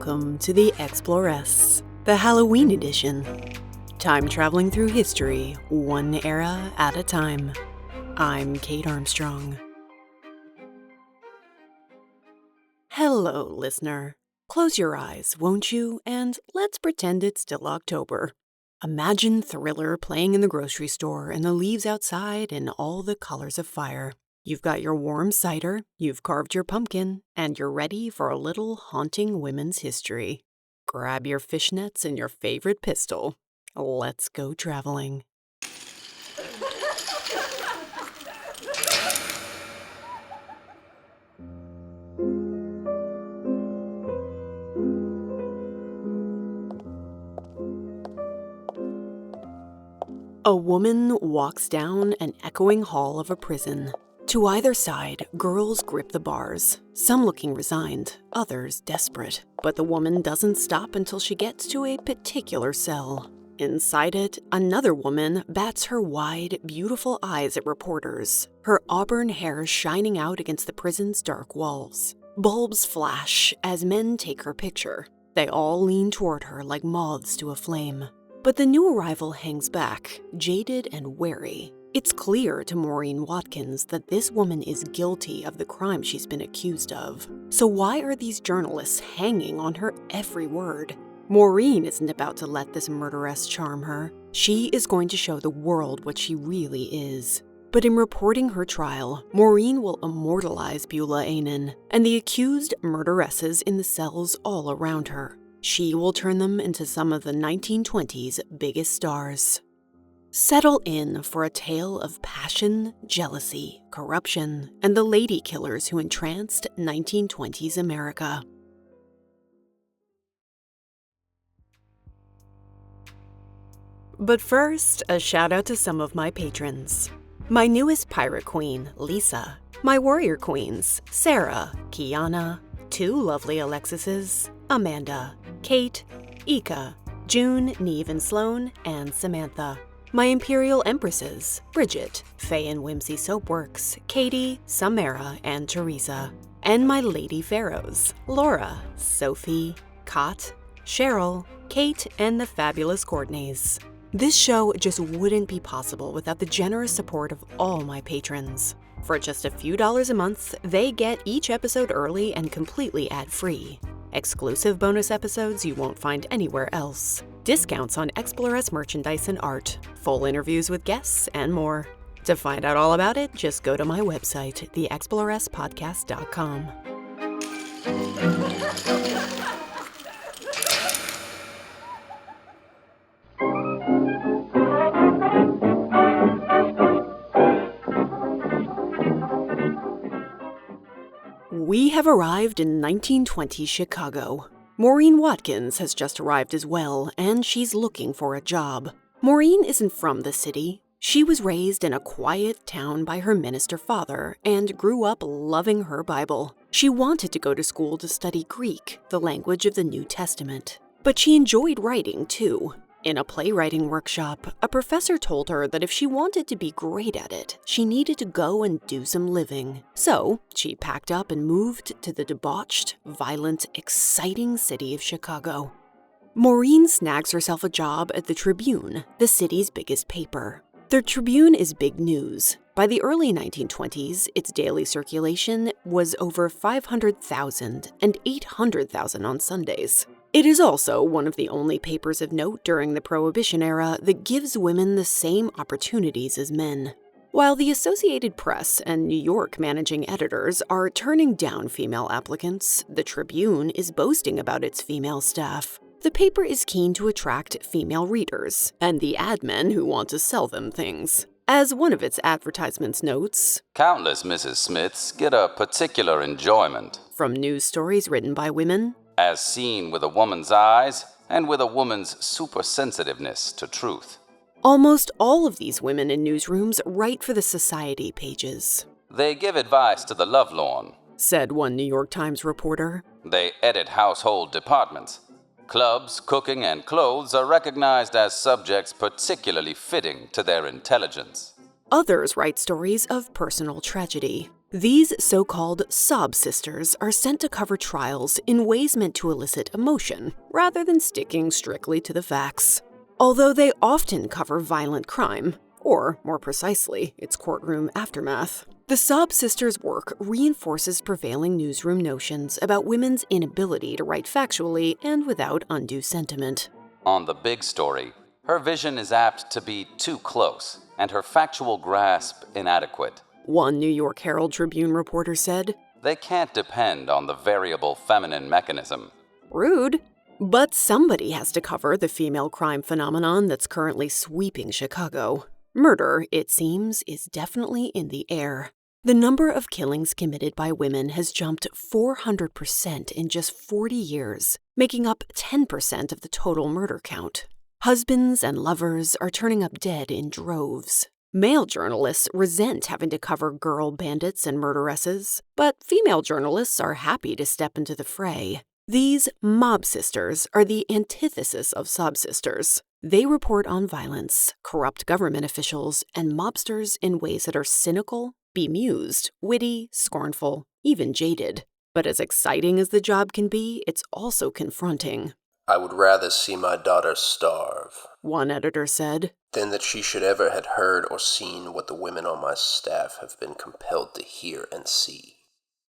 Welcome to the Exploress, the Halloween edition. Time traveling through history, one era at a time. I'm Kate Armstrong. Hello, listener. Close your eyes, won't you? And let's pretend it's still October. Imagine Thriller playing in the grocery store and the leaves outside in all the colors of fire. You've got your warm cider, you've carved your pumpkin, and you're ready for a little haunting women's history. Grab your fishnets and your favorite pistol. Let's go traveling. A woman walks down an echoing hall of a prison. To either side, girls grip the bars, some looking resigned, others desperate. But the woman doesn't stop until she gets to a particular cell. Inside it, another woman bats her wide, beautiful eyes at reporters, her auburn hair shining out against the prison's dark walls. Bulbs flash as men take her picture. They all lean toward her like moths to a flame. But the new arrival hangs back, jaded and wary. It's clear to Moren Watkins that this woman is guilty of the crime she's been accused of. So why are these journalists hanging on her every word? Moren isn't about to let this murderess charm her. She is going to show the world what she really is. But in reporting her trial, Moren will immortalize Bula Ann and the accused murderesses in the cells all around her. She will turn them into some of the 1920s biggest stars. Settle in for a tale of passion, jealousy, corruption, and the lady killers who entranced 1920s America. But first, a shout out to some of my patrons. My newest pirate queen, Lisa. My warrior queens, Sarah, Kiana, two lovely Alexises, Amanda, Kate, Ika, June, Neve and Sloan, and Samantha. My Imperial Empresses, Bridget, Faye and Whimsy Soapworks, Katie, Samara, and Teresa. And my Lady Pharaohs, Laura, Sophie, Kot, Cheryl, Kate, and the fabulous Courtneys. This show just wouldn't be possible without the generous support of all my patrons. For just a few dollars a month, they get each episode early and completely ad-free. Exclusive bonus episodes you won't find anywhere else. Discounts on Exploress merchandise and art, full interviews with guests, and more. To find out all about it, just go to my website, theexploresspodcast.com. We have arrived in 1920 Chicago. Moren Watkins has just arrived as well, and she's looking for a job. Moren isn't from the city. She was raised in a quiet town by her minister father and grew up loving her Bible. She wanted to go to school to study Greek, the language of the New Testament. But she enjoyed writing too. In a playwriting workshop, a professor told her that if she wanted to be great at it, she needed to go and do some living. So, she packed up and moved to the debauched, violent, exciting city of Chicago. Moren snags herself a job at the Tribune, the city's biggest paper. The Tribune is big news. By the early 1920s, its daily circulation was over 500,000 and 800,000 on Sundays. It is also one of the only papers of note during the Prohibition era that gives women the same opportunities as men. While the Associated Press and New York managing editors are turning down female applicants, the Tribune is boasting about its female staff. The paper is keen to attract female readers and the ad men who want to sell them things. As one of its advertisements notes, "Countless Mrs. Smiths get a particular enjoyment from news stories written by women, as seen with a woman's eyes and with a woman's supersensitiveness to truth." Almost all of these women in newsrooms write for the society pages. "They give advice to the lovelorn," said one New York Times reporter. "They edit household departments. Clubs, cooking, and clothes are recognized as subjects particularly fitting to their intelligence." Others write stories of personal tragedy. These so-called sob sisters are sent to cover trials in ways meant to elicit emotion, rather than sticking strictly to the facts. Although they often cover violent crime, or, more precisely, its courtroom aftermath, the sob sisters' work reinforces prevailing newsroom notions about women's inability to write factually and without undue sentiment. On the big story, her vision is apt to be too close, and her factual grasp inadequate. One New York Herald Tribune reporter said, They can't depend on the variable feminine mechanism. Rude. But somebody has to cover the female crime phenomenon that's currently sweeping Chicago. Murder, it seems, is definitely in the air. The number of killings committed by women has jumped 400% in just 40 years, making up 10% of the total murder count. Husbands and lovers are turning up dead in droves. Male journalists resent having to cover girl bandits and murderesses, but female journalists are happy to step into the fray. These mob sisters are the antithesis of sob sisters. They report on violence, corrupt government officials, and mobsters in ways that are cynical, bemused, witty, scornful, even jaded. But as exciting as the job can be, it's also confronting. I would rather see my daughter starve, one editor said, than that she should ever have heard or seen what the women on my staff have been compelled to hear and see.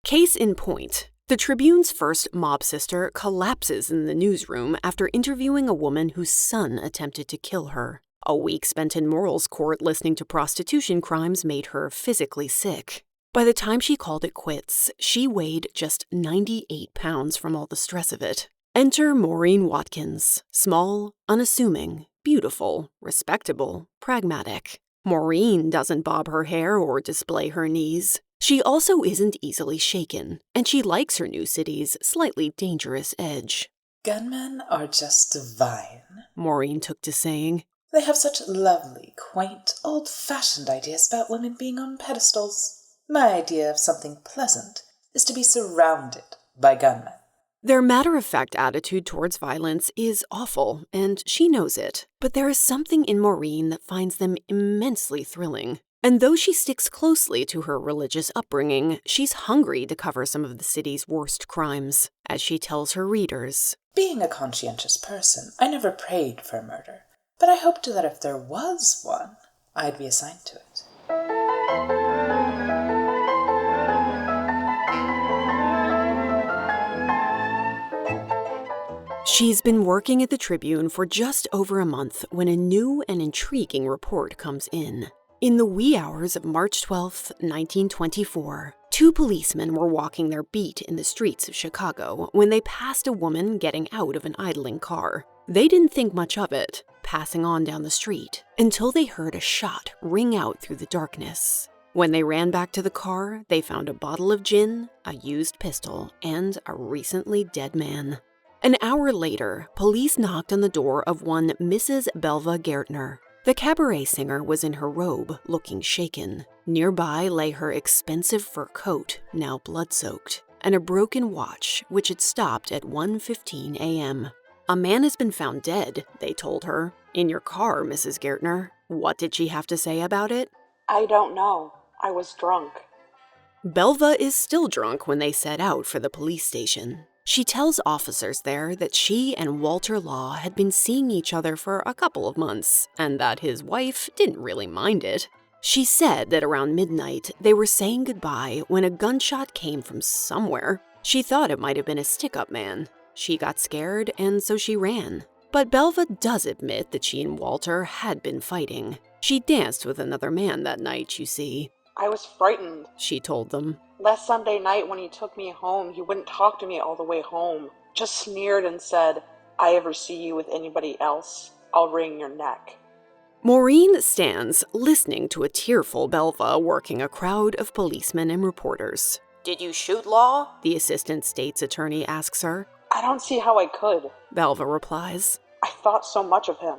Case in point, the Tribune's first mob sister collapses in the newsroom after interviewing a woman whose son attempted to kill her. A week spent in morals court listening to prostitution crimes made her physically sick. By the time she called it quits, she weighed just 98 pounds from all the stress of it. Enter Moren Watkins, small, unassuming, beautiful, respectable, pragmatic. Moren doesn't bob her hair or display her knees. She also isn't easily shaken, and she likes her new city's slightly dangerous edge. Gunmen are just divine, Moren took to saying. They have such lovely, quaint, old-fashioned ideas about women being on pedestals. My idea of something pleasant is to be surrounded by gunmen. Their matter-of-fact attitude towards violence is awful, and she knows it. But there is something in Moren that finds them immensely thrilling. And though she sticks closely to her religious upbringing, she's hungry to cover some of the city's worst crimes, as she tells her readers. Being a conscientious person, I never prayed for murder, but I hoped that if there was one, I'd be assigned to it. She's been working at the Tribune for just over a month when a new and intriguing report comes in. In the wee hours of March 12, 1924, two policemen were walking their beat in the streets of Chicago when they passed a woman getting out of an idling car. They didn't think much of it, passing on down the street, until they heard a shot ring out through the darkness. When they ran back to the car, they found a bottle of gin, a used pistol, and a recently dead man. An hour later, police knocked on the door of one Mrs. Bela Gerner. The cabaret singer was in her robe, looking shaken. Nearby lay her expensive fur coat, now blood-soaked, and a broken watch, which had stopped at 1:15 a.m. A man has been found dead, they told her. In your car, Mrs. Gertner. What did she have to say about it? I don't know. I was drunk. Belva is still drunk when they set out for the police station. She tells officers there that she and Walter Law had been seeing each other for a couple of months, and that his wife didn't really mind it. She said that around midnight, they were saying goodbye when a gunshot came from somewhere. She thought it might have been a stick-up man. She got scared, and so she ran. But Belva does admit that she and Walter had been fighting. She danced with another man that night, you see. I was frightened. She told them. Last Sunday night when he took me home, he wouldn't talk to me all the way home. Just sneered and said, I ever see you with anybody else, I'll wring your neck. Moren stands listening to a tearful Belva working a crowd of policemen and reporters. Did you shoot Law? The assistant state's attorney asks her. I don't see how I could, Belva replies. I thought so much of him.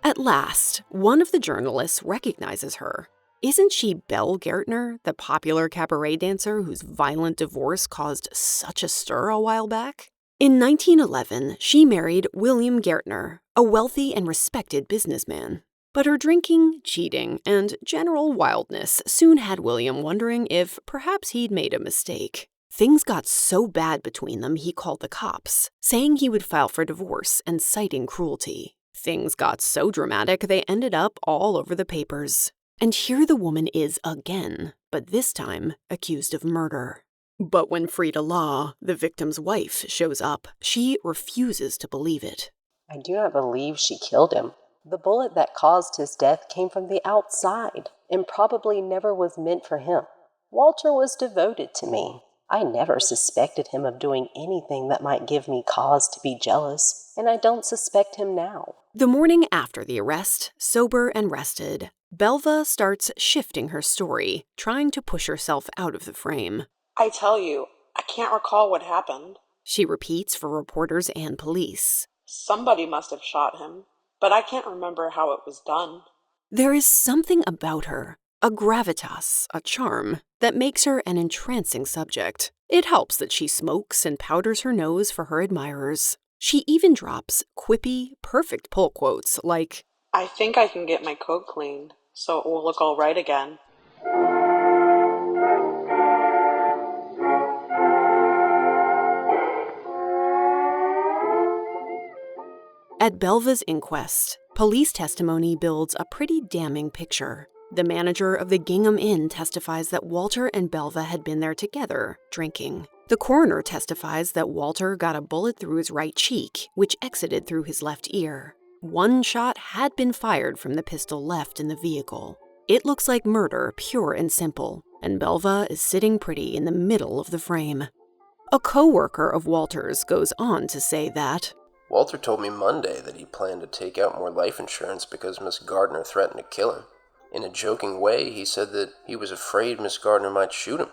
At last, one of the journalists recognizes her. Isn't she Bela Gerner, the popular cabaret dancer whose violent divorce caused such a stir a while back? In 1911, she married William Gertner, a wealthy and respected businessman. But her drinking, cheating, and general wildness soon had William wondering if perhaps he'd made a mistake. Things got so bad between them he called the cops, saying he would file for divorce and citing cruelty. Things got so dramatic they ended up all over the papers. And here the woman is again, but this time accused of murder. But when Frida Law, the victim's wife, shows up, she refuses to believe it. I do not believe she killed him. The bullet that caused his death came from the outside and probably never was meant for him. Walter was devoted to me. I never suspected him of doing anything that might give me cause to be jealous, and I don't suspect him now. The morning after the arrest, sober and rested, Belva starts shifting her story, trying to push herself out of the frame. I tell you, I can't recall what happened. She repeats for reporters and police. Somebody must have shot him, but I can't remember how it was done. There is something about her, a gravitas, a charm, that makes her an entrancing subject. It helps that she smokes and powders her nose for her admirers. She even drops quippy, perfect pull quotes like, I think I can get my coat cleaned, so it will look all right again. At Belva's inquest, police testimony builds a pretty damning picture. The manager of the Gingham Inn testifies that Walter and Belva had been there together, drinking. The coroner testifies that Walter got a bullet through his right cheek, which exited through his left ear. One shot had been fired from the pistol left in the vehicle. It looks like murder, pure and simple, and Belva is sitting pretty in the middle of the frame. A co-worker of Walter's goes on to say that, Walter told me Monday that he planned to take out more life insurance because Miss Gardner threatened to kill him. In a joking way, he said that he was afraid Miss Gardner might shoot him.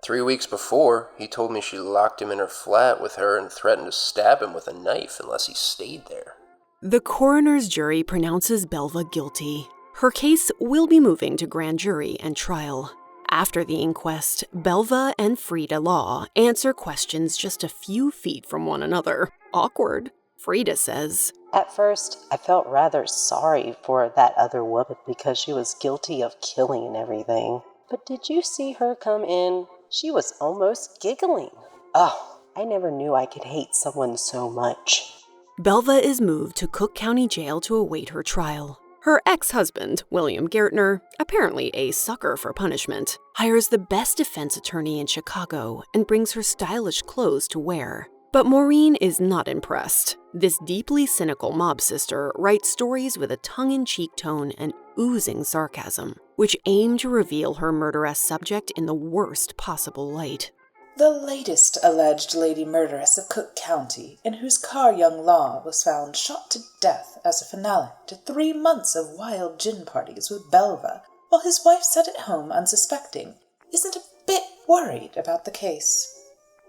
3 weeks before, he told me she locked him in her flat with her and threatened to stab him with a knife unless he stayed there. The coroner's jury pronounces Belva guilty. Her case will be moving to grand jury and trial. After the inquest, Belva and Frida Law answer questions just a few feet from one another. Awkward. Frida says, At first, I felt rather sorry for that other woman because she was guilty of killing and everything. But did you see her come in? She was almost giggling. Oh, I never knew I could hate someone so much. Belva is moved to Cook County Jail to await her trial. Her ex-husband, William Gerner, apparently a sucker for punishment, hires the best defense attorney in Chicago and brings her stylish clothes to wear. But Maureen is not impressed. This deeply cynical mob sister writes stories with a tongue-in-cheek tone and oozing sarcasm, which aim to reveal her murderess subject in the worst possible light. The latest alleged lady murderess of Cook County, in whose car young Law was found shot to death as a finale to 3 months of wild gin parties with Belva, while his wife sat at home unsuspecting, isn't a bit worried about the case.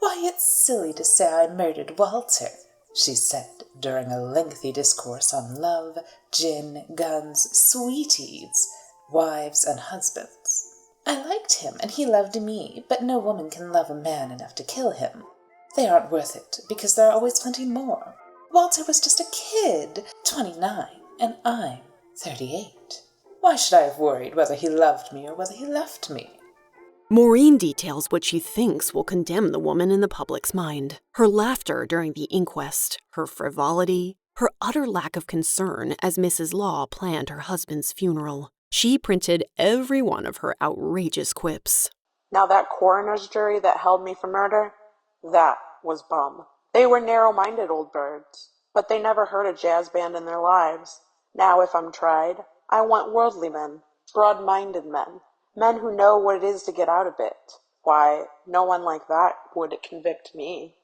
Why, it's silly to say I murdered Walter, she said during a lengthy discourse on love, gin, guns, sweeties, wives, and husbands. I liked him, and he loved me, but no woman can love a man enough to kill him. They aren't worth it, because there are always plenty more. Walter was just a kid, 29, and I'm 38. Why should I have worried whether he loved me or whether he left me? Maureen details what she thinks will condemn the woman in the public's mind. Her laughter during the inquest, her frivolity, her utter lack of concern as Mrs. Law planned her husband's funeral. She printed every one of her outrageous quips. Now that coroner's jury that held me for murder, that was bum. They were narrow-minded old birds, but they never heard a jazz band in their lives. Now if I'm tried, I want worldly men, broad-minded men. Men who know what it is to get out of it. Why, no one like that would convict me.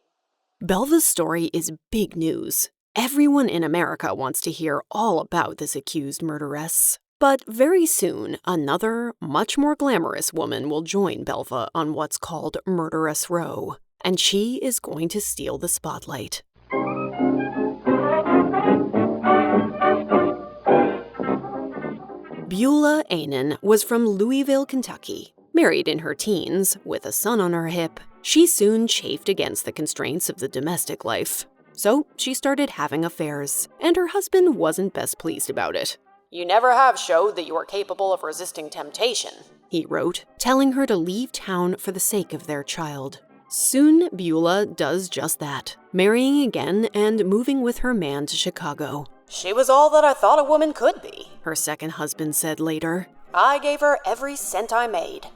Belva's story is big news. Everyone in America wants to hear all about this accused murderess. But very soon, another, much more glamorous woman will join Belva on what's called Murderess Row, and she is going to steal the spotlight. Bula Ann was from Louisville, Kentucky. Married in her teens, with a son on her hip, she soon chafed against the constraints of the domestic life. So she started having affairs, and her husband wasn't best pleased about it. "You never have showed that you are capable of resisting temptation," he wrote, telling her to leave town for the sake of their child. Soon, Beulah does just that, marrying again and moving with her man to Chicago. "She was all that I thought a woman could be," her second husband said later. "I gave her every cent I made."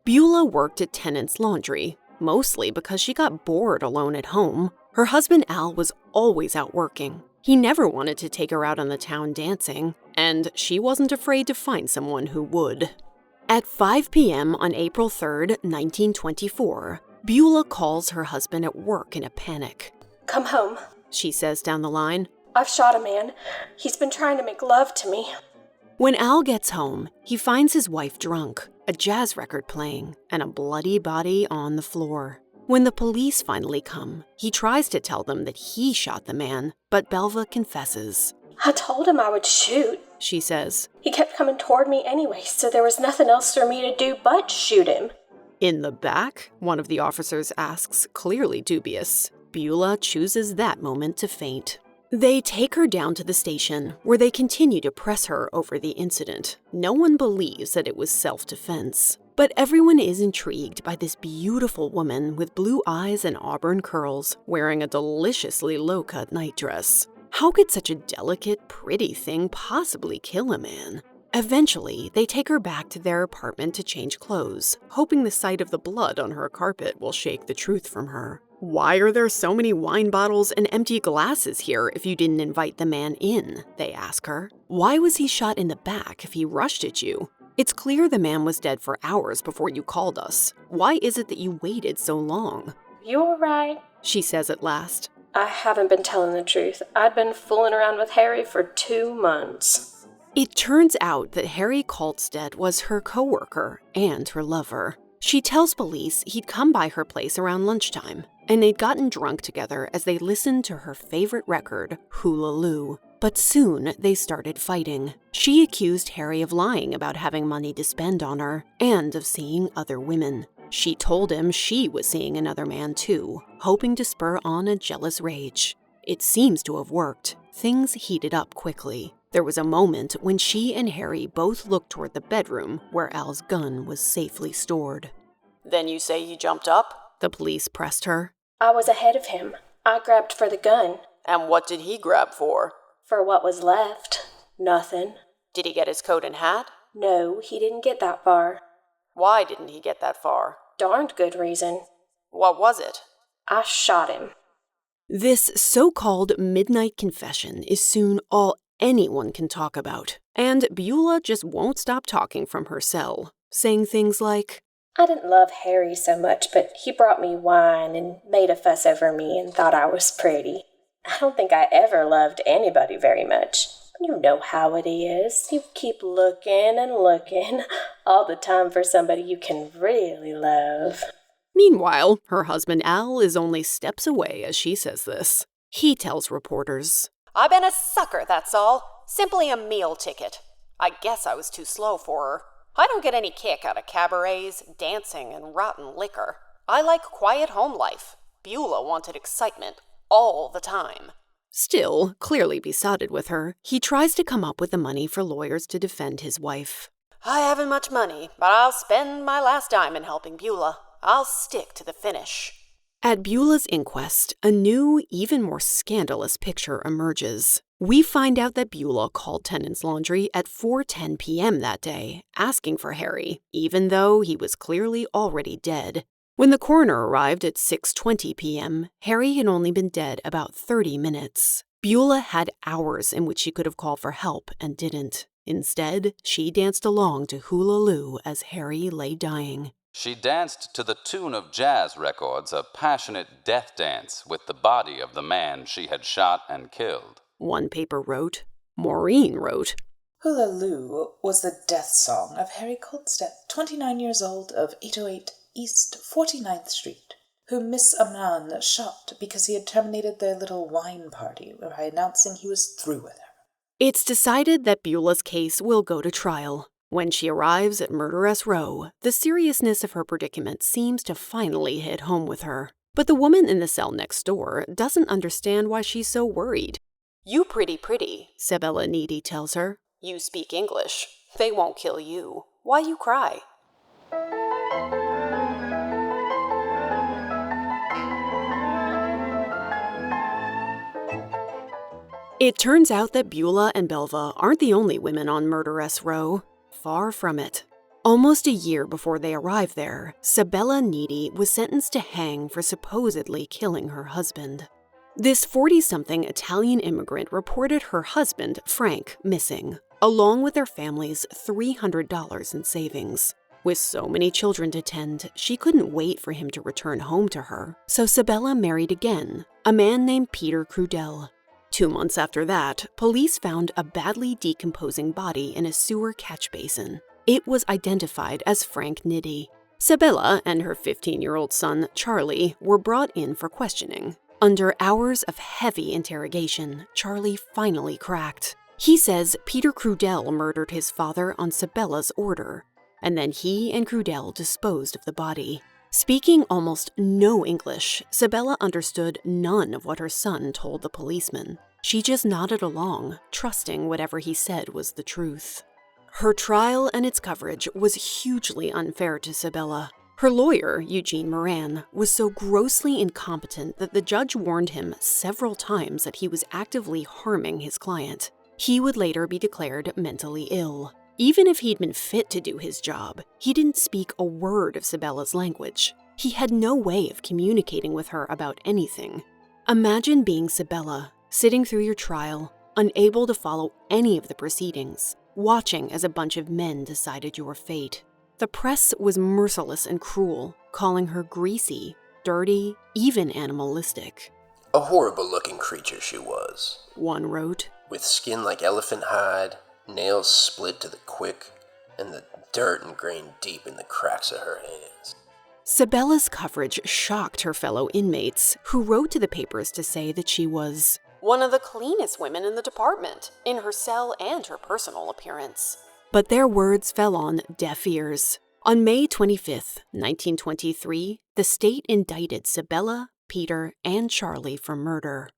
Beulah worked at Tennant's Laundry, mostly because she got bored alone at home. Her husband Al was always out working. He never wanted to take her out on the town dancing, and she wasn't afraid to find someone who would. At 5 p.m. on April 3rd, 1924, Beulah calls her husband at work in a panic. "Come home," she says down the line. "I've shot a man. He's been trying to make love to me." When Al gets home, he finds his wife drunk, a jazz record playing, and a bloody body on the floor. When the police finally come, he tries to tell them that he shot the man, but Belva confesses. "I told him I would shoot," she says. "He kept coming toward me anyway, so there was nothing else for me to do but shoot him." "In the back?" one of the officers asks, clearly dubious. Beulah chooses that moment to faint. They take her down to the station, where they continue to press her over the incident. No one believes that it was self-defense. But everyone is intrigued by this beautiful woman with blue eyes and auburn curls, wearing a deliciously low-cut nightdress. How could such a delicate, pretty thing possibly kill a man? Eventually, they take her back to their apartment to change clothes, hoping the sight of the blood on her carpet will shake the truth from her. "Why are there so many wine bottles and empty glasses here if you didn't invite the man in?" they ask her. "Why was he shot in the back if he rushed at you? It's clear the man was dead for hours before you called us. Why is it that you waited so long?" "You're right," she says at last. "I haven't been telling the truth. I'd been fooling around with Harry for 2 months. It turns out that Harry Kolstad was her coworker and her lover. She tells police he'd come by her place around lunchtime, and they'd gotten drunk together as they listened to her favorite record, Hula Loo. But soon they started fighting. She accused Harry of lying about having money to spend on her and of seeing other women. She told him she was seeing another man too, hoping to spur on a jealous rage. It seems to have worked. Things heated up quickly. There was a moment when she and Harry both looked toward the bedroom where Al's gun was safely stored. "Then you say he jumped up?" the police pressed her. "I was ahead of him. I grabbed for the gun." "And what did he grab for?" "For what was left. Nothing." "Did he get his coat and hat?" "No, he didn't get that far." "Why didn't he get that far?" "Darned good reason. "What was it?" I shot him." This so-called midnight confession is soon all anyone can talk about, and Beulah just won't stop talking from her cell, saying things like, "I didn't love Harry so much, but he brought me wine and made a fuss over me and thought I was pretty. I don't think I ever loved anybody very much. You know how it is. You keep looking and looking all the time for somebody you can really love." Meanwhile, her husband Al is only steps away as she says this. He tells reporters, "I've been a sucker, that's all. Simply a meal ticket. I guess I was too slow for her. I don't get any kick out of cabarets, dancing, and rotten liquor. I like quiet home life. Beulah wanted excitement all the time." Still, clearly besotted with her, he tries to come up with the money for lawyers to defend his wife. "I haven't much money, but I'll spend my last dime in helping Beulah. I'll stick to the finish." At Beulah's inquest, a new, even more scandalous picture emerges. We find out that Beulah called Tennant's Laundry at 4:10 p.m. that day, asking for Harry, even though he was clearly already dead. When the coroner arrived at 6:20 p.m., Harry had only been dead about 30 minutes. Beulah had hours in which she could have called for help and didn't. Instead, she danced along to Hula Loo as Harry lay dying. She danced to the tune of jazz records, a passionate death dance with the body of the man she had shot and killed. One paper wrote. Maureen wrote, Hula Loo was the death song of Harry Kolstad, 29 years old, of 808 East 49th Street, whom Miss Amman shot because he had terminated their little wine party by announcing he was through with her. It's decided that Beulah's case will go to trial. When she arrives at Murderess Row, the seriousness of her predicament seems to finally hit home with her. But the woman in the cell next door doesn't understand why she's so worried. "You pretty, Sabella Needi tells her. You speak English. They won't kill you. Why you cry? It turns out that Bula and Belva aren't the only women on Murderess Row. Far from it. Almost a year before they arrived there, Sabella Needi was sentenced to hang for supposedly killing her husband. This 40-something Italian immigrant reported her husband, Frank, missing, along with their family's $300 in savings. With so many children to tend, she couldn't wait for him to return home to her, so Sabella married again, a man named Peter Crudell. 2 months after that, police found a badly decomposing body in a sewer catch basin. It was identified as Frank Needi. Sabella and her 15-year-old son, Charlie, were brought in for questioning. Under hours of heavy interrogation, Charlie finally cracked. He says Peter Crudell murdered his father on Sabella's order, and then he and Crudell disposed of the body. Speaking almost no English, Sabella understood none of what her son told the policeman. She just nodded along, trusting whatever he said was the truth. Her trial and its coverage was hugely unfair to Sabella. Her lawyer, Eugene Moran, was so grossly incompetent that the judge warned him several times that he was actively harming his client. He would later be declared mentally ill. Even if he'd been fit to do his job, he didn't speak a word of Sabella's language. He had no way of communicating with her about anything. Imagine being Sabella, sitting through your trial, unable to follow any of the proceedings, watching as a bunch of men decided your fate. The press was merciless and cruel, calling her greasy, dirty, even animalistic. A horrible-looking creature she was, one wrote, with skin like elephant hide, nails split to the quick, and the dirt ingrained deep in the cracks of her hands. Sabella's coverage shocked her fellow inmates, who wrote to the papers to say that she was one of the cleanest women in the department, in her cell and her personal appearance. But their words fell on deaf ears. On May 25, 1923, the state indicted Sabella, Peter, and Charlie for murder.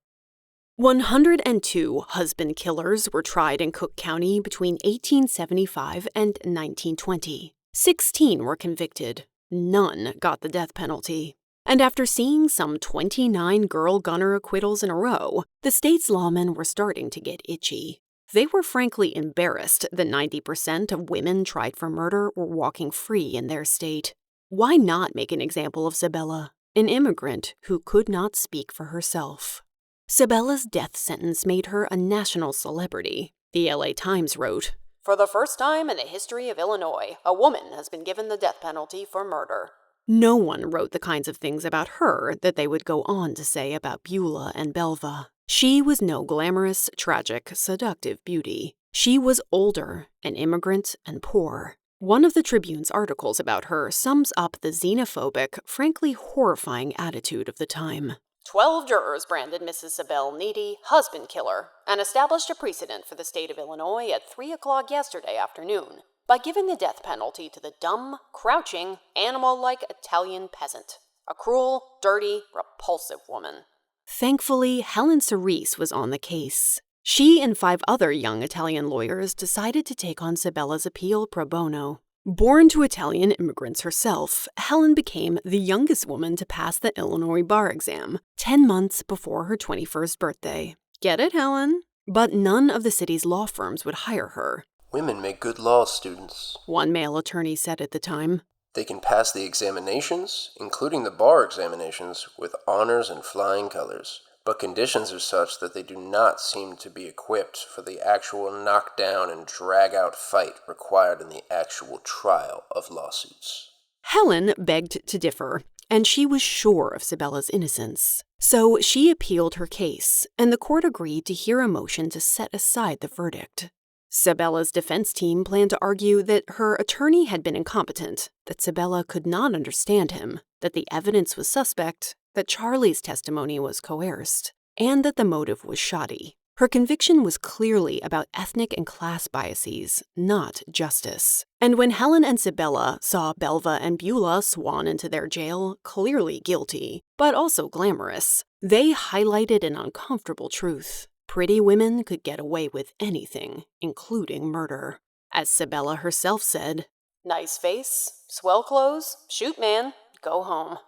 102 husband killers were tried in Cook County between 1875 and 1920. 16 were convicted. None got the death penalty. And after seeing some 29 girl gunner acquittals in a row, the state's lawmen were starting to get itchy. They were frankly embarrassed that 90% of women tried for murder were walking free in their state. Why not make an example of Sabella, an immigrant who could not speak for herself? Sabella's death sentence made her a national celebrity. The LA Times wrote, "For the first time in the history of Illinois, a woman has been given the death penalty for murder." No one wrote the kinds of things about her that they would go on to say about Bula and Belva. She was no glamorous, tragic, seductive beauty. She was older, an immigrant, and poor. One of the Tribune's articles about her sums up the xenophobic, frankly horrifying attitude of the time. 12 jurors branded Mrs. Sabella Needi husband killer and established a precedent for the state of Illinois at 3 o'clock yesterday afternoon by giving the death penalty to the dumb, crouching, animal-like Italian peasant, a cruel, dirty, repulsive woman. Thankfully, Helen Cerise was on the case. She and 5 other young Italian lawyers decided to take on Sabella's appeal pro bono. Born to Italian immigrants herself, Helen became the youngest woman to pass the Illinois bar exam, 10 months before her 21st birthday. Get it, Helen? But none of the city's law firms would hire her. Women make good law students, one male attorney said at the time. They can pass the examinations, including the bar examinations, with honors and flying colors. But conditions are such that they do not seem to be equipped for the actual knockdown and drag-out fight required in the actual trial of lawsuits. Helen begged to differ, and she was sure of Sabella's innocence. So she appealed her case, and the court agreed to hear a motion to set aside the verdict. Sabella's defense team planned to argue that her attorney had been incompetent, that Sabella could not understand him, that the evidence was suspect, that Charlie's testimony was coerced, and that the motive was shoddy. Her conviction was clearly about ethnic and class biases, not justice. And when Helen and Sabella saw Belva and Bula swan into their jail, clearly guilty, but also glamorous, they highlighted an uncomfortable truth. Pretty women could get away with anything, including murder. As Sabella herself said, "Nice face, swell clothes, shoot man, go home."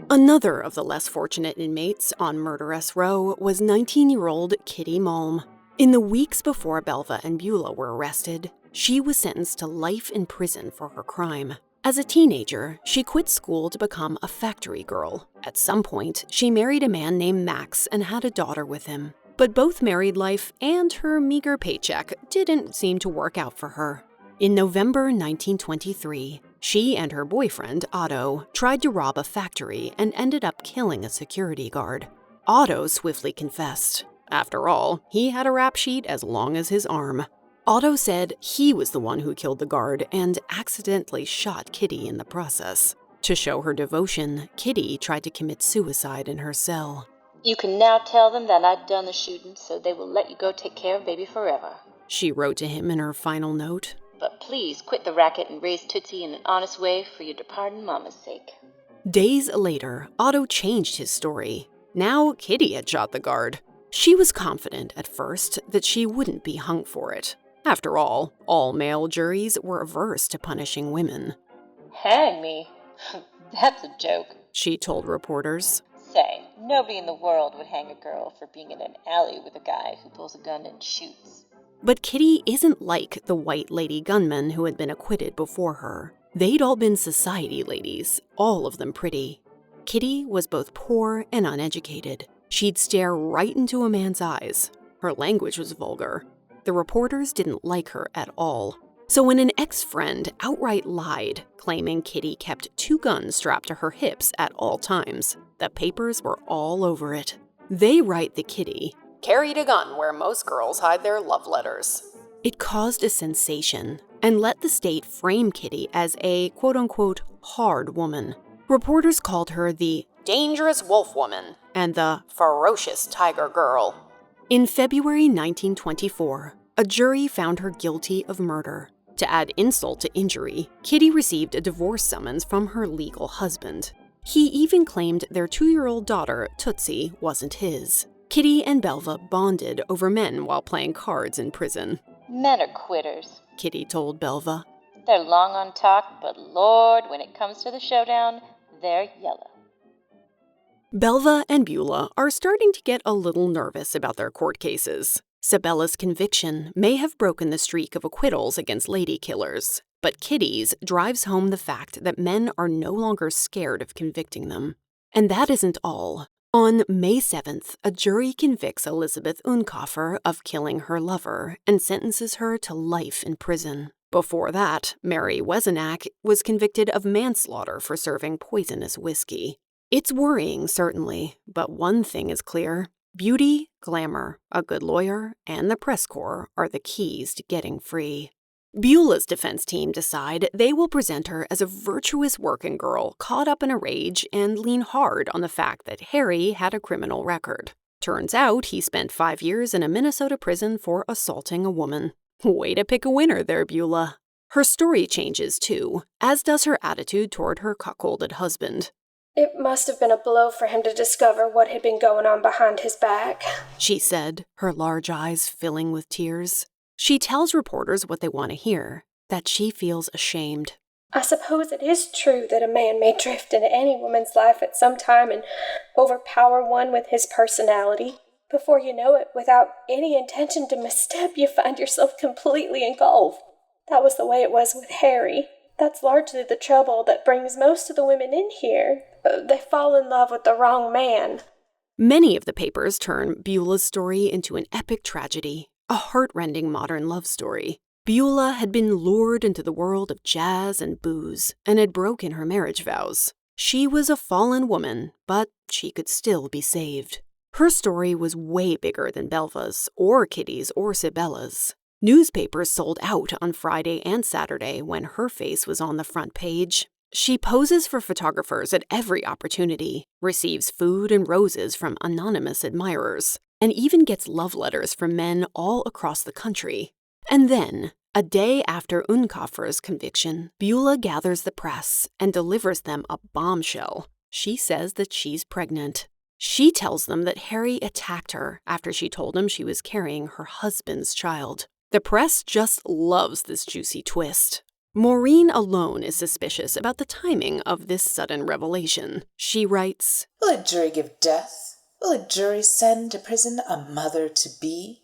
Another of the less fortunate inmates on Murderess Row was 19-year-old Kitty Malm. In the weeks before Belva and Bula were arrested, she was sentenced to life in prison for her crime. As a teenager, she quit school to become a factory girl. At some point, she married a man named Max and had a daughter with him. But both married life and her meager paycheck didn't seem to work out for her. In November 1923, she and her boyfriend, Otto, tried to rob a factory and ended up killing a security guard. Otto swiftly confessed. After all, he had a rap sheet as long as his arm. Otto said he was the one who killed the guard and accidentally shot Kitty in the process. To show her devotion, Kitty tried to commit suicide in her cell. "You can now tell them that I'd done the shooting, so they will let you go take care of baby forever," she wrote to him in her final note. "But please quit the racket and raise Tootsie in an honest way for your departing mama's sake." Days later, Otto changed his story. Now Kitty had shot the guard. She was confident at first that she wouldn't be hung for it. After all male juries were averse to punishing women. "Hang me? That's a joke," she told reporters. "Say, nobody in the world would hang a girl for being in an alley with a guy who pulls a gun and shoots." But Kitty isn't like the white lady gunmen who had been acquitted before her. They'd all been society ladies, all of them pretty. Kitty was both poor and uneducated. She'd stare right into a man's eyes. Her language was vulgar. The reporters didn't like her at all. So when an ex-friend outright lied, claiming Kitty kept 2 guns strapped to her hips at all times, the papers were all over it. They write that Kitty carried a gun where most girls hide their love letters. It caused a sensation and let the state frame Kitty as a quote-unquote hard woman. Reporters called her the dangerous wolf woman and the ferocious tiger girl. In February 1924, a jury found her guilty of murder. To add insult to injury, Kitty received a divorce summons from her legal husband. He even claimed their 2-year-old daughter, Tootsie, wasn't his. Kitty and Belva bonded over men while playing cards in prison. "Men are quitters," Kitty told Belva. "They're long on talk, but Lord, when it comes to the showdown, they're yellow." Belva and Bula are starting to get a little nervous about their court cases. Sabella's conviction may have broken the streak of acquittals against lady killers, but Kitty's drives home the fact that men are no longer scared of convicting them. And that isn't all. On May 7th, a jury convicts Elizabeth Unkofer of killing her lover and sentences her to life in prison. Before that, Mary Wesenack was convicted of manslaughter for serving poisonous whiskey. It's worrying, certainly, but one thing is clear. Beauty, glamour, a good lawyer, and the press corps are the keys to getting free. Beulah's defense team decide they will present her as a virtuous working girl caught up in a rage and lean hard on the fact that Harry had a criminal record. Turns out he spent 5 years in a Minnesota prison for assaulting a woman. Way to pick a winner there, Bula. Her story changes too, as does her attitude toward her cuckolded husband. "It must have been a blow for him to discover what had been going on behind his back," she said, her large eyes filling with tears. She tells reporters what they want to hear, that she feels ashamed. "I suppose it is true that a man may drift into any woman's life at some time and overpower one with his personality. Before you know it, without any intention to misstep, you find yourself completely engulfed. That was the way it was with Harry. That's largely the trouble that brings most of the women in here. They fall in love with the wrong man." Many of the papers turn Beulah's story into an epic tragedy, a heart-rending modern love story. Beulah had been lured into the world of jazz and booze and had broken her marriage vows. She was a fallen woman, but she could still be saved. Her story was way bigger than Belva's, or Kitty's, or Sabella's. Newspapers sold out on Friday and Saturday when her face was on the front page. She poses for photographers at every opportunity, receives food and roses from anonymous admirers, and even gets love letters from men all across the country. And then, a day after Unkofer's conviction, Beulah gathers the press and delivers them a bombshell. She says that she's pregnant. She tells them that Harry attacked her after she told him she was carrying her husband's child. The press just loves this juicy twist. Maureen alone is suspicious about the timing of this sudden revelation. She writes, "Will a jury give death? Will a jury send to prison a mother-to-be?"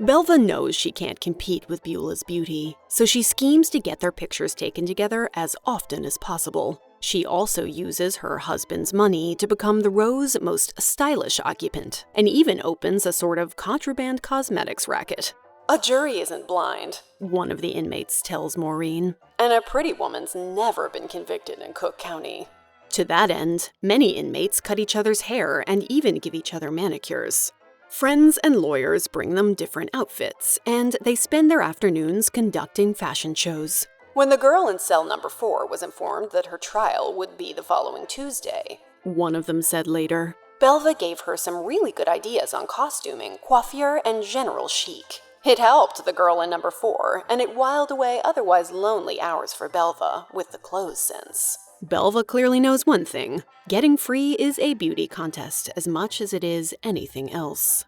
Belva knows she can't compete with Beulah's beauty, so she schemes to get their pictures taken together as often as possible. She also uses her husband's money to become the row's most stylish occupant, and even opens a sort of contraband cosmetics racket. "A jury isn't blind," one of the inmates tells Maureen, "and a pretty woman's never been convicted in Cook County." To that end, many inmates cut each other's hair and even give each other manicures. Friends and lawyers bring them different outfits, and they spend their afternoons conducting fashion shows. When the girl in cell number 4 was informed that her trial would be the following Tuesday, one of them said later, Belva gave her some really good ideas on costuming, coiffure, and general chic. It helped the girl in number 4, and it whiled away otherwise lonely hours for Belva with the clothes sense. Belva clearly knows one thing. Getting free is a beauty contest as much as it is anything else.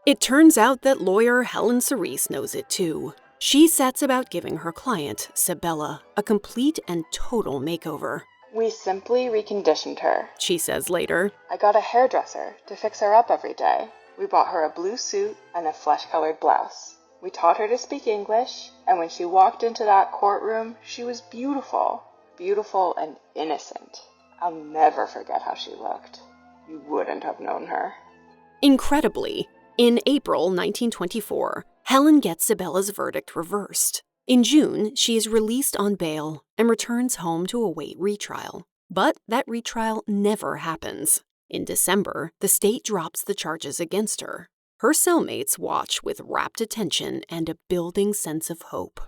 It turns out that lawyer Helen Cerise knows it too. She sets about giving her client, Sabella, a complete and total makeover. "We simply reconditioned her," she says later. "I got a hairdresser to fix her up every day. We bought her a blue suit and a flesh-colored blouse. We taught her to speak English, and when she walked into that courtroom, she was beautiful. Beautiful and innocent. I'll never forget how she looked. You wouldn't have known her." Incredibly, in April 1924, Helen gets Sabella's verdict reversed. In June, she is released on bail and returns home to await retrial. But that retrial never happens. In December, the state drops the charges against her. Her cellmates watch with rapt attention and a building sense of hope.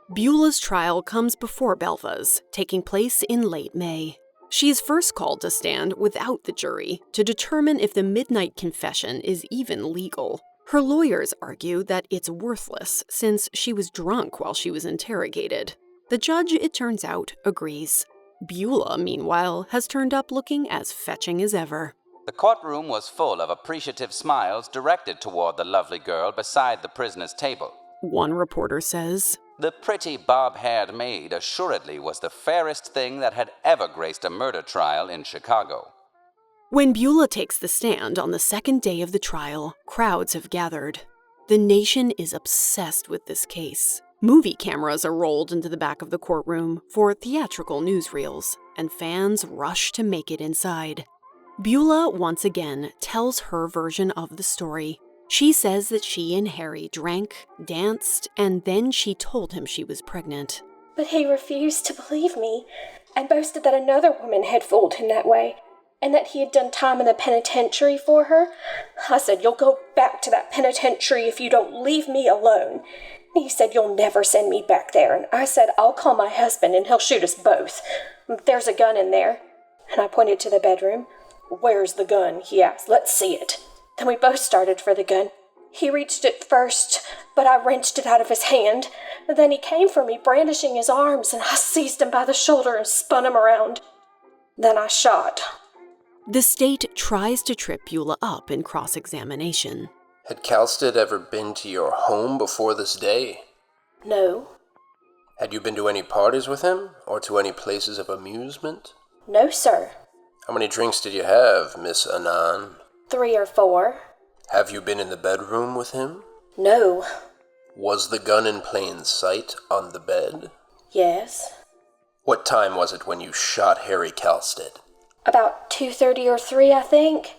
Beulah's trial comes before Belva's, taking place in late May. She is first called to stand without the jury to determine if the midnight confession is even legal. Her lawyers argue that it's worthless since she was drunk while she was interrogated. The judge, it turns out, agrees. Bula, meanwhile, has turned up looking as fetching as ever. The courtroom was full of appreciative smiles directed toward the lovely girl beside the prisoner's table. One reporter says, "The pretty bob-haired maid assuredly was the fairest thing that had ever graced a murder trial in Chicago." When Bula takes the stand on the second day of the trial, crowds have gathered. The nation is obsessed with this case. Movie cameras are rolled into the back of the courtroom for theatrical newsreels, and fans rush to make it inside. Bula once again tells her version of the story. She says that she and Harry drank, danced, and then she told him she was pregnant. But he refused to believe me and boasted that another woman had fooled him that way and that he had done time in the penitentiary for her. I said, "You'll go back to that penitentiary if you don't leave me alone." He said, "You'll never send me back there." And I said, "I'll call my husband and he'll shoot us both. There's a gun in there." And I pointed to the bedroom. "Where's the gun?" he asked. "Let's see it." Then we both started for the gun. He reached it first, but I wrenched it out of his hand. Then he came for me, brandishing his arms, and I seized him by the shoulder and spun him around. Then I shot. The state tries to trip Bula up in cross-examination. Had Kalstead ever been to your home before this day? No. Had you been to any parties with him, or to any places of amusement? No, sir. How many drinks did you have, Miss Annan? 3 or 4. Have you been in the bedroom with him? No. Was the gun in plain sight on the bed? Yes. What time was it when you shot Harry Kalstead? About 2:30 or 3, I think.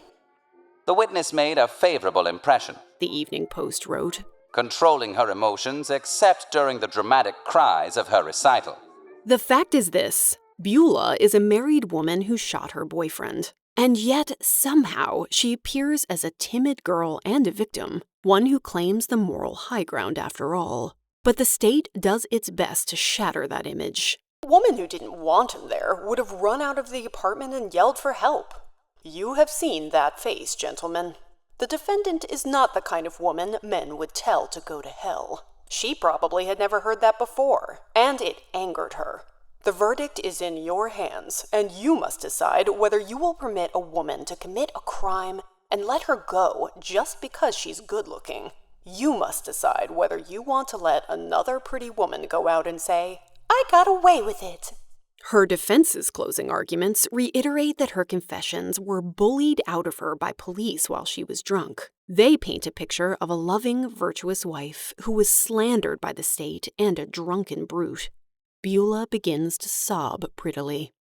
The witness made a favorable impression, The Evening Post wrote, controlling her emotions except during the dramatic cries of her recital. The fact is this: Bula is a married woman who shot her boyfriend. And yet, somehow, she appears as a timid girl and a victim, one who claims the moral high ground after all. But the state does its best to shatter that image. woman who didn't want him there would have run out of the apartment and yelled for help. You have seen that face, gentlemen. The defendant is not the kind of woman men would tell to go to hell. She probably had never heard that before, and it angered her. The verdict is in your hands, and you must decide whether you will permit a woman to commit a crime and let her go just because she's good-looking. You must decide whether you want to let another pretty woman go out and say, "I got away with it." Her defense's closing arguments reiterate that her confessions were bullied out of her by police while she was drunk. They paint a picture of a loving, virtuous wife who was slandered by the state and a drunken brute. Beulah begins to sob prettily.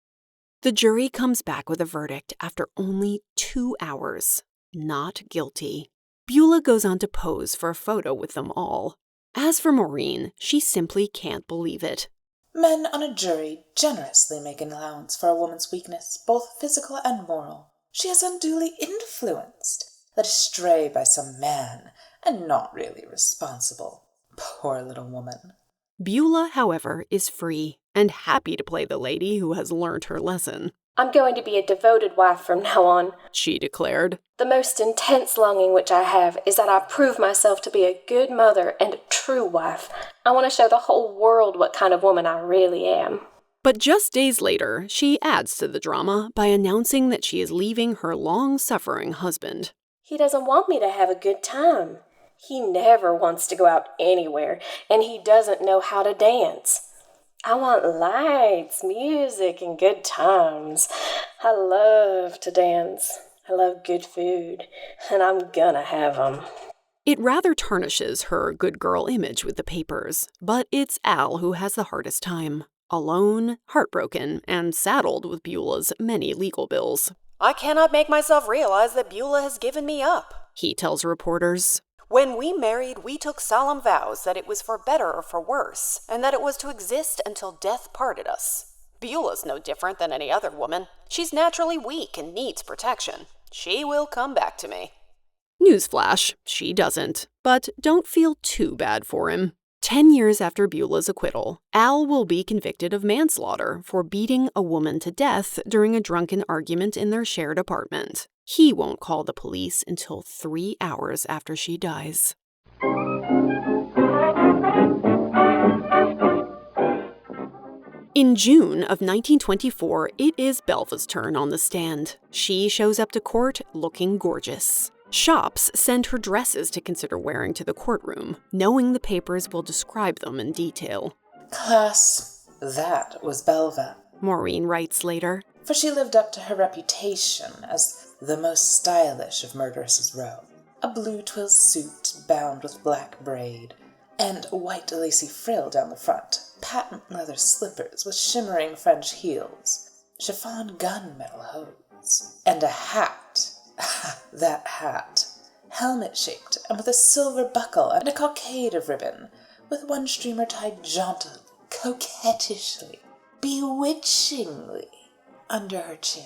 The jury comes back with a verdict after only 2 hours. Not guilty. Beulah goes on to pose for a photo with them all. As for Maureen, she simply can't believe it. Men on a jury generously make an allowance for a woman's weakness, both physical and moral. She is unduly influenced, led astray by some man, and not really responsible. Poor little woman. Beulah, however, is free and happy to play the lady who has learned her lesson. I'm going to be a devoted wife from now on, she declared. The most intense longing which I have is that I prove myself to be a good mother and a true wife. I want to show the whole world what kind of woman I really am. But just days later, she adds to the drama by announcing that she is leaving her long-suffering husband. He doesn't want me to have a good time. He never wants to go out anywhere, and he doesn't know how to dance. I want lights, music, and good times. I love to dance. I love good food, and I'm gonna have 'em. It rather tarnishes her good girl image with the papers, but it's Al who has the hardest time. Alone, heartbroken, and saddled with Beulah's many legal bills. "I cannot make myself realize that Beulah has given me up," he tells reporters. "When we married, we took solemn vows that it was for better or for worse, and that it was to exist until death parted us. Beulah's no different than any other woman. She's naturally weak and needs protection. She will come back to me." Newsflash, she doesn't. But don't feel too bad for him. 10 years after Beulah's acquittal, Al will be convicted of manslaughter for beating a woman to death during a drunken argument in their shared apartment. He won't call the police until 3 hours after she dies. In June of 1924, it is Belva's turn on the stand. She shows up to court looking gorgeous. Shops send her dresses to consider wearing to the courtroom, knowing the papers will describe them in detail. Class, that was Belva, Maureen writes later. For she lived up to her reputation as the most stylish of Murderess's row. A blue twill suit bound with black braid, and white lacy frill down the front, patent leather slippers with shimmering French heels, chiffon gunmetal hose, and a hat. That hat, helmet-shaped and with a silver buckle and a cockade of ribbon, with one streamer tied jauntily, coquettishly, bewitchingly under her chin.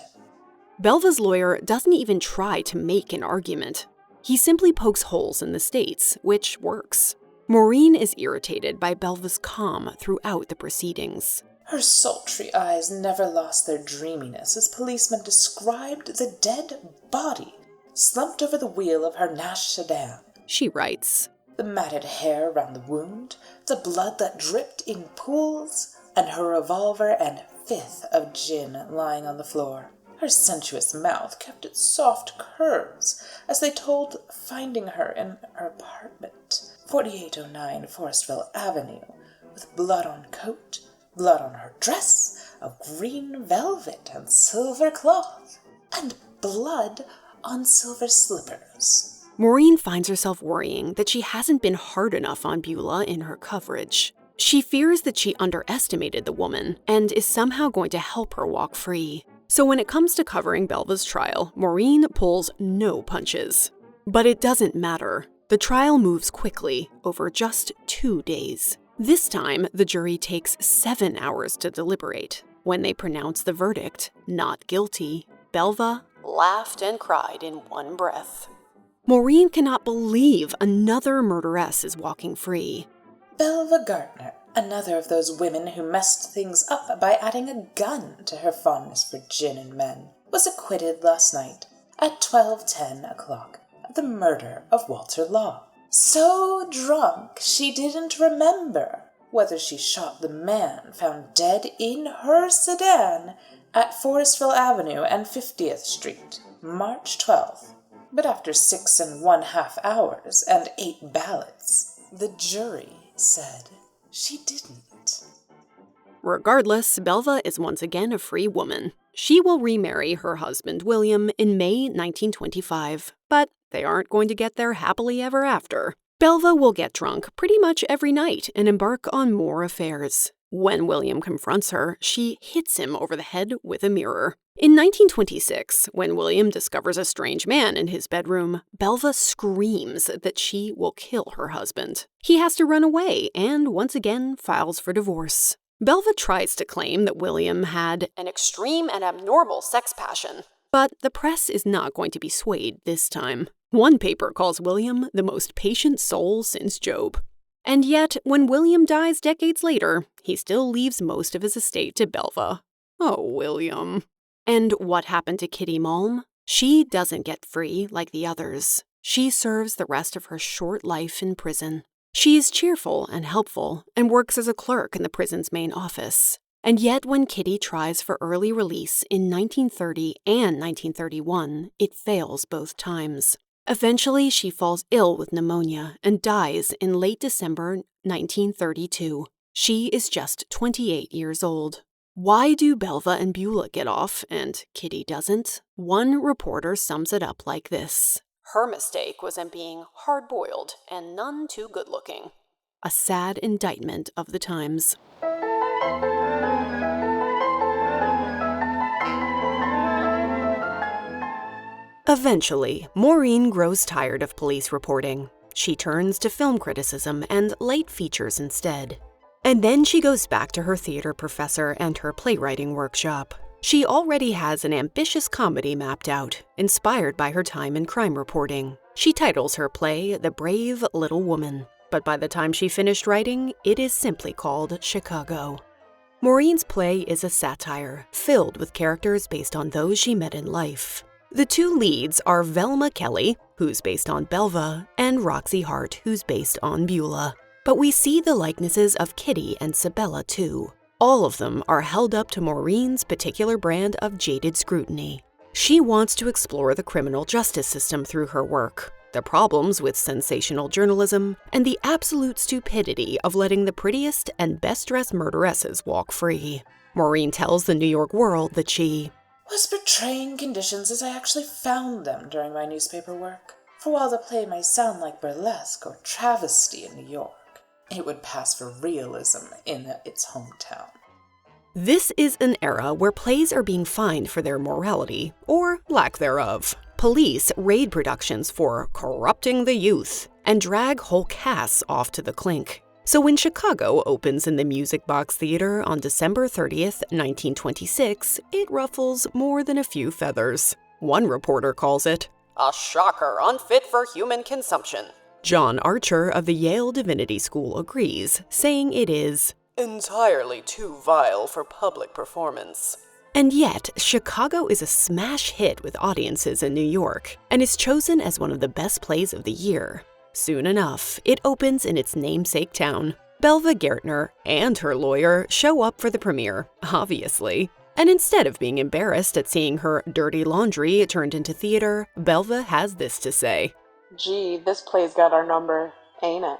Belva's lawyer doesn't even try to make an argument. He simply pokes holes in the states, which works. Maureen is irritated by Belva's calm throughout the proceedings. Her sultry eyes never lost their dreaminess as policemen described the dead body slumped over the wheel of her Nash sedan, she writes. The matted hair around the wound, the blood that dripped in pools, and her revolver and fifth of gin lying on the floor. Her sensuous mouth kept its soft curves as they told finding her in her apartment, 4809 Forestville Avenue, with blood on coat, blood on her dress of green velvet and silver cloth, and blood on silver slippers. Maureen finds herself worrying that she hasn't been hard enough on Beulah in her coverage. She fears that she underestimated the woman and is somehow going to help her walk free. So when it comes to covering Belva's trial, Maureen pulls no punches. But it doesn't matter. The trial moves quickly, over just 2 days. This time, the jury takes 7 hours to deliberate. When they pronounce the verdict, not guilty, Belva laughed and cried in one breath. Maureen cannot believe another murderess is walking free. Bela Gerner, Another of those women who messed things up by adding a gun to her fondness for gin and men was acquitted last night at 12:10 o'clock of the murder of Walter Law. So drunk she didn't remember whether she shot the man found dead in her sedan at Forestville Avenue and 50th Street, March 12th. But after 6½ hours and 8 ballots, the jury said she didn't. Regardless, Belva is once again a free woman. She will remarry her husband, William, in May 1925, but they aren't going to get there happily ever after. Belva will get drunk pretty much every night and embark on more affairs. When William confronts her, she hits him over the head with a mirror. In 1926, when William discovers a strange man in his bedroom, Belva screams that she will kill her husband. He has to run away and once again files for divorce. Belva tries to claim that William had an extreme and abnormal sex passion, but the press is not going to be swayed this time. One paper calls William the most patient soul since Job. And yet, when William dies decades later, he still leaves most of his estate to Belva. Oh, William. And what happened to Kitty Malm? She doesn't get free like the others. She serves the rest of her short life in prison. She is cheerful and helpful and works as a clerk in the prison's main office. And yet when Kitty tries for early release in 1930 and 1931, it fails both times. Eventually, she falls ill with pneumonia and dies in late December 1932. She is just 28 years old. Why do Belva and Bula get off and Kitty doesn't? One reporter sums it up like this. Her mistake was in being hard-boiled and none too good-looking. A sad indictment of the times. Eventually, Maureen grows tired of police reporting. She turns to film criticism and light features instead. And then she goes back to her theater professor and her playwriting workshop. She already has an ambitious comedy mapped out, inspired by her time in crime reporting. She titles her play The Brave Little Woman, but by the time she finished writing, it is simply called Chicago. Maureen's play is a satire, filled with characters based on those she met in life. The two leads are Velma Kelly, who's based on Belva, and Roxy Hart, who's based on Bula. But we see the likenesses of Kitty and Sabella too. All of them are held up to Maureen's particular brand of jaded scrutiny. She wants to explore the criminal justice system through her work, the problems with sensational journalism, and the absolute stupidity of letting the prettiest and best-dressed murderesses walk free. Maureen tells the New York World that she was portraying conditions as I actually found them during my newspaper work. For while the play may sound like burlesque or travesty in New York, it would pass for realism in its hometown. This is an era where plays are being fined for their morality, or lack thereof. Police raid productions for corrupting the youth and drag whole casts off to the clink. So when Chicago opens in the Music Box Theater on December 30th, 1926, it ruffles more than a few feathers. One reporter calls it a shocker unfit for human consumption. John Archer of the Yale Divinity School agrees, saying it is entirely too vile for public performance. And yet, Chicago is a smash hit with audiences in New York and is chosen as one of the best plays of the year. Soon enough, it opens in its namesake town. Bela Gerner and her lawyer show up for the premiere, obviously. And instead of being embarrassed at seeing her dirty laundry turned into theater, Belva has this to say. Gee, this play's got our number, ain't it?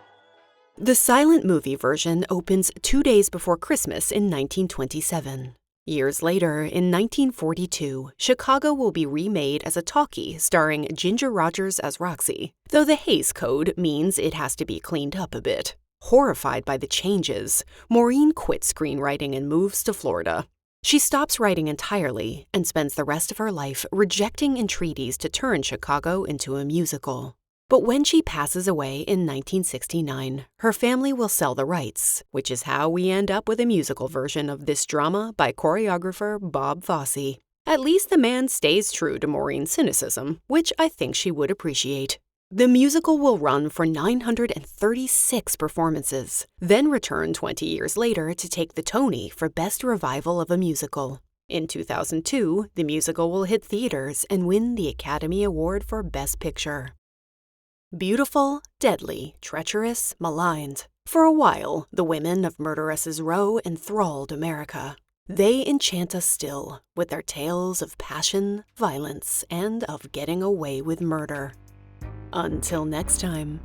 The silent movie version opens 2 days before Christmas in 1927. Years later, in 1942, Chicago will be remade as a talkie starring Ginger Rogers as Roxy, though the Hays Code means it has to be cleaned up a bit. Horrified by the changes, Maureen quits screenwriting and moves to Florida. She stops writing entirely and spends the rest of her life rejecting entreaties to turn Chicago into a musical. But when she passes away in 1969, her family will sell the rights, which is how we end up with a musical version of this drama by choreographer Bob Fosse. At least the man stays true to Maureen's cynicism, which I think she would appreciate. The musical will run for 936 performances, then return 20 years later to take the Tony for Best Revival of a Musical. In 2002, the musical will hit theaters and win the Academy Award for Best Picture. Beautiful, deadly, treacherous, maligned. For a while, the women of Murderess's Row enthralled America. They enchant us still with their tales of passion, violence, and of getting away with murder. Until next time.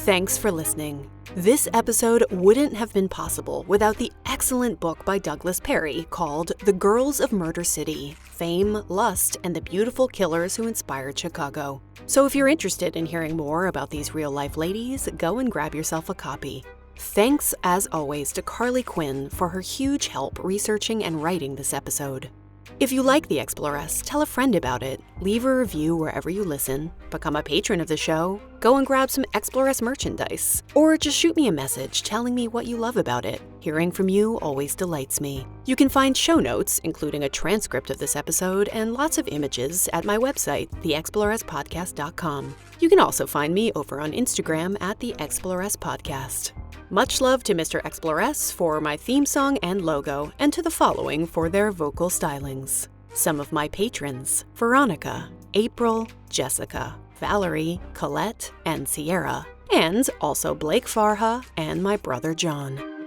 Thanks for listening. This episode wouldn't have been possible without the excellent book by Douglas Perry called The Girls of Murder City: Fame, Lust, and the Beautiful Killers Who Inspired Chicago. So if you're interested in hearing more about these real-life ladies, go and grab yourself a copy. Thanks, as always, to Carly Quinn for her huge help researching and writing this episode. If you like The Exploress, tell a friend about it, leave a review wherever you listen, become a patron of the show, go and grab some Exploress merchandise, or just shoot me a message telling me what you love about it. Hearing from you always delights me. You can find show notes, including a transcript of this episode and lots of images, at my website, theexploresspodcast.com. You can also find me over on Instagram at The Exploress Podcast. Much love to Mr. Exploress for my theme song and logo, and to the following for their vocal stylings. Some of my patrons: Veronica, April, Jessica, Valerie, Colette, and Sierra, and also Blake Farha and my brother John.